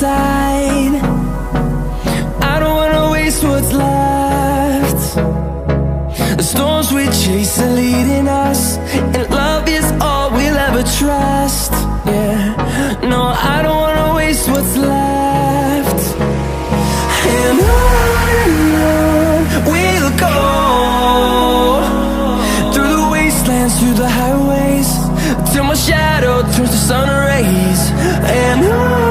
side. I don't wanna waste what's left. The storms we chase are leading us, and love is all we'll ever trust. Yeah, no, I don't wanna waste what's left. And on we'll go, through the wastelands, through the highways, till my shadow turns to sun rays. And on